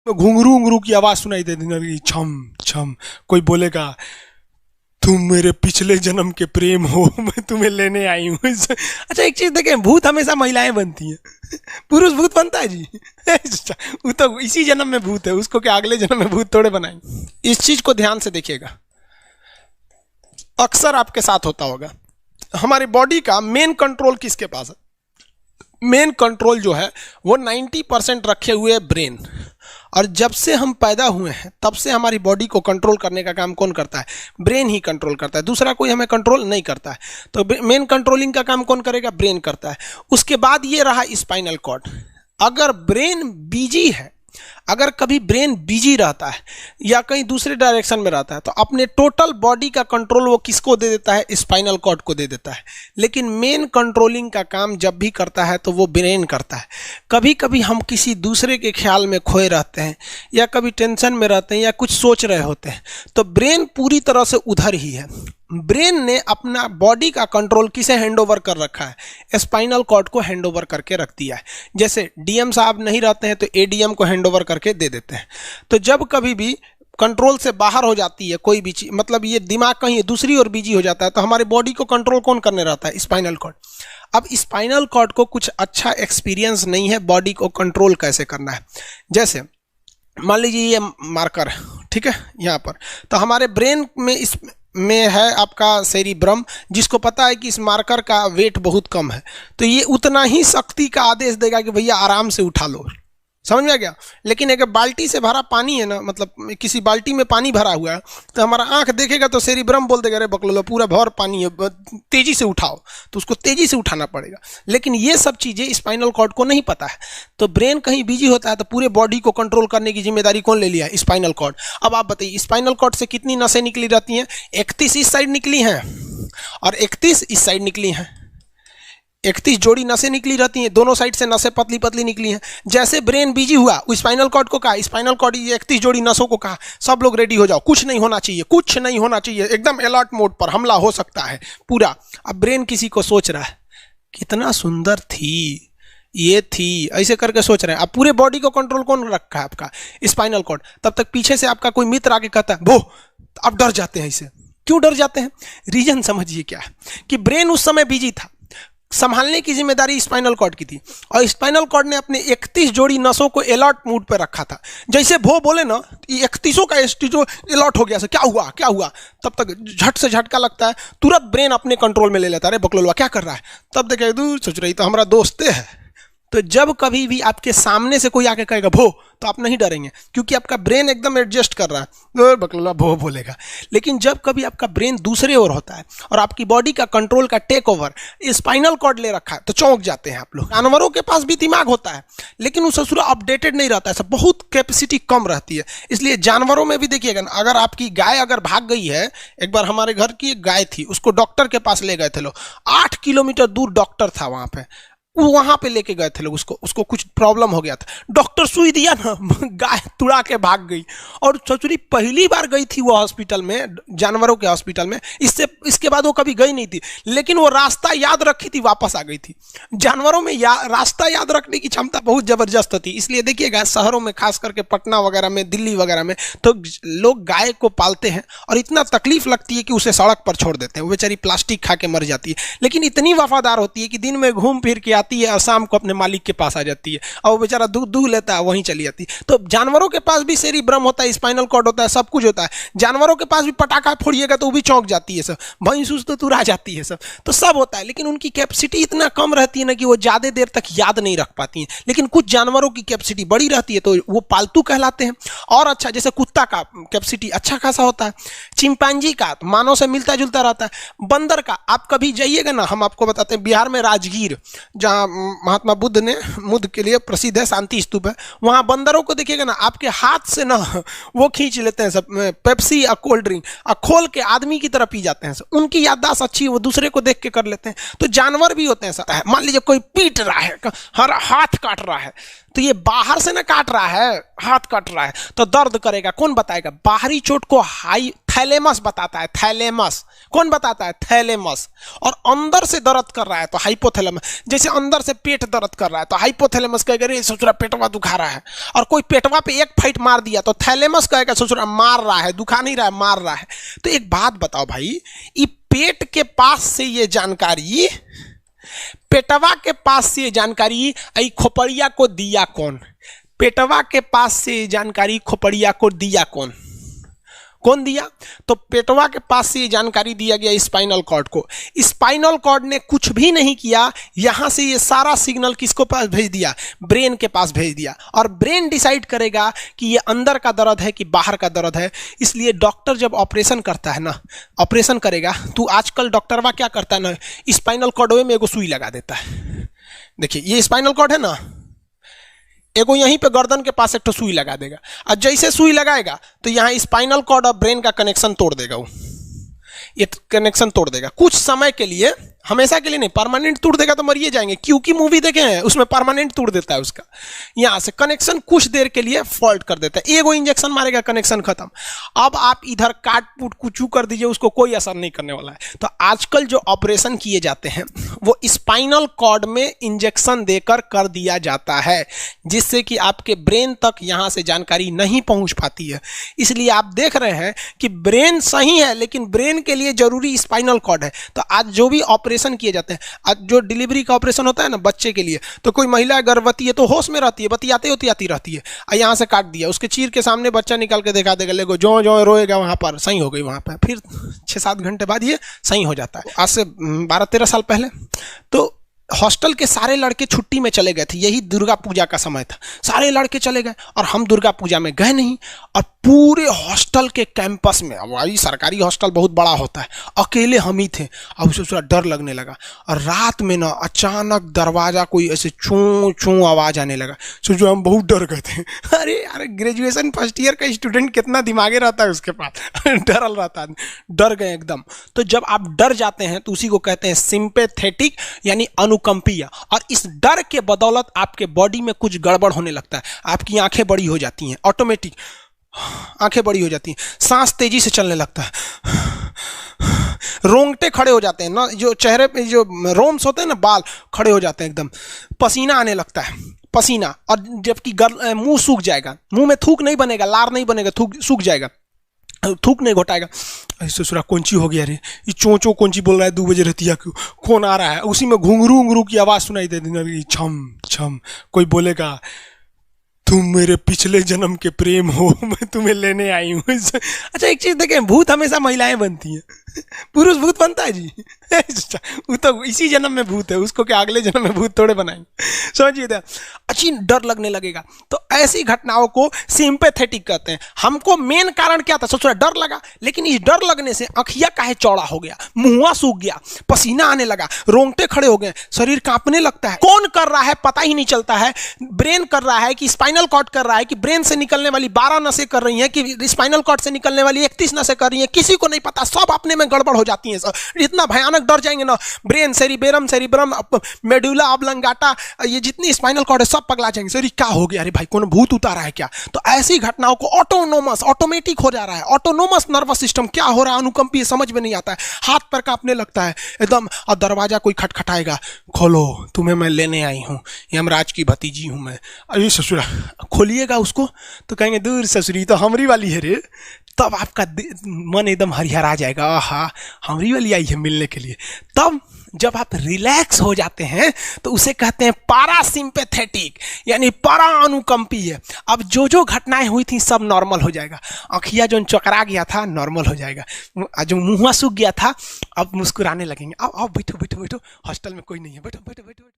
घुंघरू घुंघरू की आवाज सुनाई देती रहेगी, छम छम। कोई बोलेगा तुम मेरे पिछले जन्म के प्रेम हो, मैं तुम्हें लेने आई हूँ। अच्छा एक चीज देखें, भूत हमेशा महिलाएं बनती हैं, पुरुष भूत बनता है जी। वो तो इसी जन्म में भूत है, उसको क्या अगले जन्म में भूत थोड़े बनाएंगे। इस चीज को ध्यान से देखिएगा, अक्सर आपके साथ होता होगा। हमारी बॉडी का मेन कंट्रोल किसके पास है? मेन कंट्रोल जो है वो 90% रखे हुए ब्रेन। और जब से हम पैदा हुए हैं तब से हमारी बॉडी को कंट्रोल करने का काम कौन करता है? ब्रेन ही कंट्रोल करता है, दूसरा कोई हमें कंट्रोल नहीं करता है। तो मेन कंट्रोलिंग का काम कौन करेगा? ब्रेन करता है। उसके बाद ये रहा स्पाइनल कॉर्ड। अगर ब्रेन बिजी है, अगर कभी ब्रेन बिजी रहता है या कहीं दूसरे डायरेक्शन में रहता है, तो अपने टोटल बॉडी का कंट्रोल वो किसको दे देता है? स्पाइनल कॉर्ड को दे देता है। लेकिन मेन कंट्रोलिंग का काम जब भी करता है तो वो ब्रेन करता है। कभी कभी हम किसी दूसरे के ख्याल में खोए रहते हैं या कभी टेंशन में रहते हैं या कुछ सोच रहे होते हैं, तो ब्रेन पूरी तरह से उधर ही है। ब्रेन ने अपना बॉडी का कंट्रोल किसे हैंडओवर कर रखा है? स्पाइनल कॉर्ड को हैंडओवर करके रख दिया है। जैसे डीएम साहब नहीं रहते हैं तो एडीएम को हैंडओवर करके दे देते हैं। तो जब कभी भी कंट्रोल से बाहर हो जाती है कोई भी चीज, मतलब ये दिमाग कहीं दूसरी ओर बिजी हो जाता है, तो हमारे बॉडी को कंट्रोल कौन करने रहता है? Spinal cord. अब स्पाइनल कॉर्ड को कुछ अच्छा एक्सपीरियंस नहीं है बॉडी को कंट्रोल कैसे करना है। जैसे मान लीजिए ये मार्कर, ठीक है, यहाँ पर, तो हमारे ब्रेन में इस में है आपका सेरिब्रम, जिसको पता है कि इस मार्कर का वेट बहुत कम है, तो ये उतना ही शक्ति का आदेश देगा कि भैया आराम से उठा लो। समझ में आ गया? लेकिन अगर बाल्टी से भरा पानी है ना, मतलब किसी बाल्टी में पानी भरा हुआ है, तो हमारा आंख देखेगा तो सेरिब्रम बोल देगा अरे बकलोलो पूरा भर पानी है, तेजी से उठाओ, तो उसको तेजी से उठाना पड़ेगा। लेकिन ये सब चीजें स्पाइनल कॉर्ड को नहीं पता है। तो ब्रेन कहीं बिजी होता है तो पूरे बॉडी को कंट्रोल करने की जिम्मेदारी कौन ले लिया है? Spinal cord. अब आप बताइए स्पाइनल कॉर्ड से कितनी नसें निकली रहती हैं? 31 इस साइड निकली हैं और 31 इस साइड निकली हैं। 31 जोड़ी नसें निकली रहती हैं, दोनों साइड से नसें पतली पतली निकली हैं। जैसे ब्रेन बिजी हुआ, वो स्पाइनल कॉर्ड को कहा, स्पाइनल कॉर्ड 31 जोड़ी नसों को कहा सब लोग रेडी हो जाओ, कुछ नहीं होना चाहिए, कुछ नहीं होना चाहिए, एकदम अलर्ट मोड पर, हमला हो सकता है पूरा। अब ब्रेन किसी को सोच रहा है कितना सुंदर थी ये थी, ऐसे करके सोच रहे हैं। अब पूरे बॉडी को कंट्रोल कौन रखा है? आपका स्पाइनल कॉर्ड। तब तक पीछे से आपका कोई मित्र आके कहता है वो, अब डर जाते हैं। इसे क्यों डर जाते हैं? रीजन समझिए क्या है कि ब्रेन उस समय बिजी था, संभालने की जिम्मेदारी स्पाइनल कॉर्ड की थी, और स्पाइनल कॉर्ड ने अपने 31 जोड़ी नसों को अलर्ट मूड पर रखा था। जैसे भो बोले ना, 31 का जो अलर्ट हो गया, क्या हुआ क्या हुआ, तब तक झट से झटका लगता है, तुरंत ब्रेन अपने कंट्रोल में ले लेता है, अरे बकलोलवा क्या कर रहा है, तब देखे दूर सोच रही तो हमारा दोस्ते है। तो जब कभी भी आपके सामने से कोई आके कहेगा भो, तो आप नहीं डरेंगे, क्योंकि आपका ब्रेन एकदम एडजस्ट कर रहा है, बकलोला भो बोलेगा। लेकिन जब कभी आपका ब्रेन दूसरे ओर होता है और आपकी बॉडी का कंट्रोल का टेक ओवर स्पाइनल कॉर्ड ले रखा है, तो चौंक जाते हैं आप लोग। जानवरों के पास भी दिमाग होता है, लेकिन वो ससुरा अपडेटेड नहीं रहता है, सब बहुत कैपेसिटी कम रहती है। इसलिए जानवरों में भी देखिएगा ना, अगर आपकी गाय अगर भाग गई है, एक बार हमारे घर की एक गाय थी, उसको डॉक्टर के पास ले गए थे लोग, 8 किलोमीटर दूर डॉक्टर था वहां पे, वहां पे लेके गए थे लोग, उसको कुछ प्रॉब्लम हो गया था, डॉक्टर सुई दिया ना, गाय तुड़ा के भाग गई। और ससुरी पहली बार गई थी वो हॉस्पिटल में, जानवरों के हॉस्पिटल में, इसके बाद वो कभी गई नहीं थी, लेकिन वो रास्ता याद रखी थी, वापस आ गई थी। जानवरों में रास्ता याद रखने की क्षमता बहुत जबरदस्त होती है। इसलिए देखिएगा शहरों में, खास करके पटना वगैरह में, दिल्ली वगैरह में, तो लोग गाय को पालते हैं और इतना तकलीफ लगती है कि उसे सड़क पर छोड़ देते हैं, वो बेचारी प्लास्टिक खा के मर जाती है, लेकिन इतनी वफादार होती है कि दिन में घूम फिर के आती है और शाम को अपने मालिक के पास आ जाती है, और वो बेचारा दूध दूह लेता है, वहीं चली जाती है। तो जानवरों के पास भी सेरिब्रम होता है, स्पाइनल कॉर्ड होता है, सब कुछ होता है। जानवरों के पास भी पटाखा फोड़िएगा तो वो भी चौंक जाती है सब, भैंस तो तुरा जाती है सब, तो सब होता है। लेकिन उनकी कैपेसिटी इतना कम रहती है ना कि वो ज्यादा देर तक याद नहीं रख पाती हैं। लेकिन कुछ जानवरों की कैपेसिटी बड़ी रहती है, तो वो पालतू कहलाते हैं। और अच्छा, जैसे कुत्ता का कैपेसिटी अच्छा खासा होता है, चिंपांजी का मानव से मिलता जुलता रहता है, बंदर का आप कभी जाइएगा ना, हम आपको बताते हैं, बिहार में राजगीर, जहाँ महात्मा बुद्ध के लिए प्रसिद्ध है, शांति स्तूप है, वहां बंदरों को देखिएगा ना, आपके हाथ से ना वो खींच लेते हैं सब, पेप्सी या कोल्ड ड्रिंक खोल के आदमी की तरह पी जाते हैं सब। उनकी याददाश्त अच्छी है, वो दूसरे को देख के कर लेते हैं। तो जानवर भी होते हैं सब। मान लीजिए कोई पीट रहा है, हर हाथ काट रहा है, तो ये बाहर से ना काट रहा है, हाथ कट रहा है तो दर्द करेगा। कौन बताएगा? बाहरी चोट को हाई थैलेमस बताता है, थैलेमस। कौन बताता है? थैलेमस। और अंदर से दर्द कर रहा है तो हाइपोथैलेमस। जैसे अंदर से पेट दर्द कर रहा है तो हाइपोथैलेमस कहेगा रे ससुरा पेटवा दुखा रहा है। और कोई पेटवा पे एक फाइट मार दिया तो थैलेमस कहेगा ससुरा मार रहा है, दुखा नहीं रहा है, मार रहा है। तो एक बात बताओ भाई, ये पेट के पास से ये जानकारी, पेटवा के पास से जानकारी आई खोपड़िया को दिया कौन? पेटवा के पास से जानकारी खोपड़िया को दिया कौन? कौन दिया? तो पेटवा के पास से जानकारी दिया गया स्पाइनल कॉर्ड को। स्पाइनल कॉर्ड ने कुछ भी नहीं किया, यहां से ये सारा सिग्नल किसको पास भेज दिया? ब्रेन के पास भेज दिया। और ब्रेन डिसाइड करेगा कि ये अंदर का दर्द है कि बाहर का दर्द है। इसलिए डॉक्टर जब ऑपरेशन करता है ना, ऑपरेशन करेगा तो आजकल डॉक्टरवा क्या करता है ना, स्पाइनल कॉर्ड में एगो सुई लगा देता है। देखिए ये स्पाइनल कॉर्ड है ना, एगो यहीं पे गर्दन के पास एक तो सुई लगा देगा। और जैसे सुई लगाएगा तो यहाँ स्पाइनल कॉर्ड और ब्रेन का कनेक्शन तोड़ देगा। वो ये कनेक्शन तोड़ देगा कुछ समय के लिए, हमेशा के लिए नहीं। परमानेंट तोड़ देगा तो मरिए जाएंगे, क्योंकि मूवी देखे हैं उसमें परमानेंट तोड़ देता है उसका। यहां से कनेक्शन कुछ देर के लिए फॉल्ट कर देता है, एगो इंजेक्शन मारेगा, कनेक्शन खत्म। अब आप इधर काट पुट कुचू कर दीजिए, उसको कोई असर नहीं करने वाला है। तो आजकल जो ऑपरेशन किए जाते हैं वो स्पाइनल कॉर्ड में इंजेक्शन देकर कर दिया जाता है, जिससे कि आपके ब्रेन तक यहां से जानकारी नहीं पहुंच पाती है। इसलिए आप देख रहे हैं कि ब्रेन सही है लेकिन ब्रेन के लिए जरूरी स्पाइनल कॉर्ड है। तो आज जो भी ऑपरेशन किए जाते हैं, आज जो डिलीवरी का ऑपरेशन होता है ना बच्चे के लिए, तो कोई महिला गर्भवती है तो होश में रहती है, बतियाते होती रहती है, यहाँ से काट दिया, उसके चीर के सामने बच्चा निकाल के दिखा देगा, लेगो जो जो रोएगा वहां पर सही हो गई, वहां पर फिर 6-7 घंटे बाद ये सही हो जाता है। आज से 12-13 साल पहले तो हॉस्टल के सारे लड़के छुट्टी में चले गए थे, यही दुर्गा पूजा का समय था, सारे लड़के चले गए और हम दुर्गा पूजा में गए नहीं। और पूरे हॉस्टल के कैंपस में, अब वही सरकारी हॉस्टल बहुत बड़ा होता है, अकेले हम ही थे। अब उसे थोड़ा डर लगने लगा और रात में ना अचानक दरवाजा कोई ऐसे चूं चूं आवाज आने लगा। सोचो हम बहुत डर गए थे। अरे यार ग्रेजुएशन फर्स्ट ईयर का स्टूडेंट कितना दिमागे रहता है उसके पास, डरल रहता है, डर गए एकदम। तो जब आप डर जाते हैं तो उसी को कहते हैं सिंपैथेटिक यानी अनुकंपीय। और इस डर के बदौलत आपके बॉडी में कुछ गड़बड़ होने लगता है, आपकी आंखें बड़ी हो जाती हैं, ऑटोमेटिक आंखें बड़ी हो जाती हैं, सांस तेजी से चलने लगता है, रोंगटे खड़े हो जाते हैं ना, जो चेहरे पे जो रोम्स होते हैं ना, बाल खड़े हो जाते हैं एकदम, पसीना आने लगता है, पसीना। और जबकि मुंह सूख जाएगा, मुंह में थूक नहीं बनेगा, लार नहीं बनेगा, थूक सूख जाएगा, थूक नहीं घोटाएगा। ससुरा कौनची हो गया रे, ये चोंचो कौनची बोल रहा है 2 बजे रतिया को, कौन आ रहा है? उसी में घुंघरू उंगरू की आवाज सुनाई दे देगी, छम छम। कोई बोलेगा तुम मेरे पिछले जन्म के प्रेम हो, मैं तुम्हें लेने आई हूँ। अच्छा एक चीज देखें, भूत हमेशा महिलाएं बनती हैं, पुरुष भूत बनता है जी? वो तो इसी जन्म में भूत है, उसको क्या अगले जन्म में भूत थोड़े बनाएंगे? समझिए, अच्छी डर लगने लगेगा। तो ऐसी घटनाओं को सिंपैथेटिक कहते हैं। हमको मेन कारण क्या था? सोच रहा डर लगा, लेकिन इस डर लगने से आंखिया काहे चौड़ा हो गया, मुंह सूख गया, पसीना आने लगा, रोंगटे खड़े हो गए, शरीर कांपने लगता है। कौन कर रहा है पता ही नहीं चलता है। ब्रेन कर रहा है कि स्पाइनल कॉर्ड कर रहा है कि ब्रेन से निकलने वाली 12 नसें कर रही हैं कि स्पाइनल कॉर्ड से निकलने वाली 31 नसें कर रही हैं, किसी को नहीं पता, सब अपने में गड़बड़ हो जाती हैं। इतना भयानक डर जाएंगे ना, ब्रेन, सेरिब्रम, मेडुला ऑब्लंगाटा, ये जितनी स्पाइनल कॉर्ड है सब पगला जाएंगे। सर क्या हो गया? अरे भाई कौन भूत उतारा है क्या? तो ऐसी घटनाओं को ऑटोमेटिक हो जा रहा है, ऑटोनोमस नर्वस सिस्टम क्या हो रहा है, अनुकंपीय, समझ में नहीं आता है, हाथ पर कांपने लगता है एकदम। और दरवाजा कोई खटखटाएगा, खोलो तुम्हें मैं लेने आई हूँ, यमराज की भतीजी हूँ मैं। अरे ससुरा, खोलिएगा उसको तो कहेंगे दूर ससुरी तो हमरी वाली है रे। तब आपका मन एकदम हरिहरा जाएगा, आहा हमरी वाली आई है मिलने के लिए। तब जब आप रिलैक्स हो जाते हैं तो उसे कहते हैं पारासिम्पैथेटिक यानी परा अनुकंपीय। अब जो जो घटनाएं हुई थी सब नॉर्मल हो जाएगा, आँखिया जो चकरा गया था नॉर्मल हो जाएगा, जो मुँह सूख गया था अब मुस्कुराने लगेंगे। अब बैठो बैठो बैठो, हॉस्टल में कोई नहीं है, बैठो बैठो बैठो।